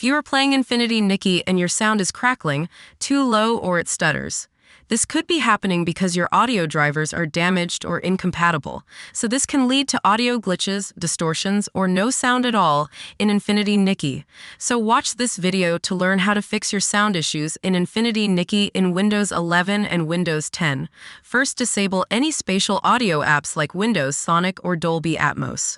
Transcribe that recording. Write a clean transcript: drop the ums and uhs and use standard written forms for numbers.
you are playing Infinity Nikki and your sound is crackling, too low, or it stutters. This could be happening because your audio drivers are damaged or incompatible, so this can lead to audio glitches, distortions, or no sound at all in Infinity Nikki. So watch this video to learn how to fix your sound issues in Infinity Nikki in Windows 11 and Windows 10. First, disable any spatial audio apps like Windows, Sonic, or Dolby Atmos.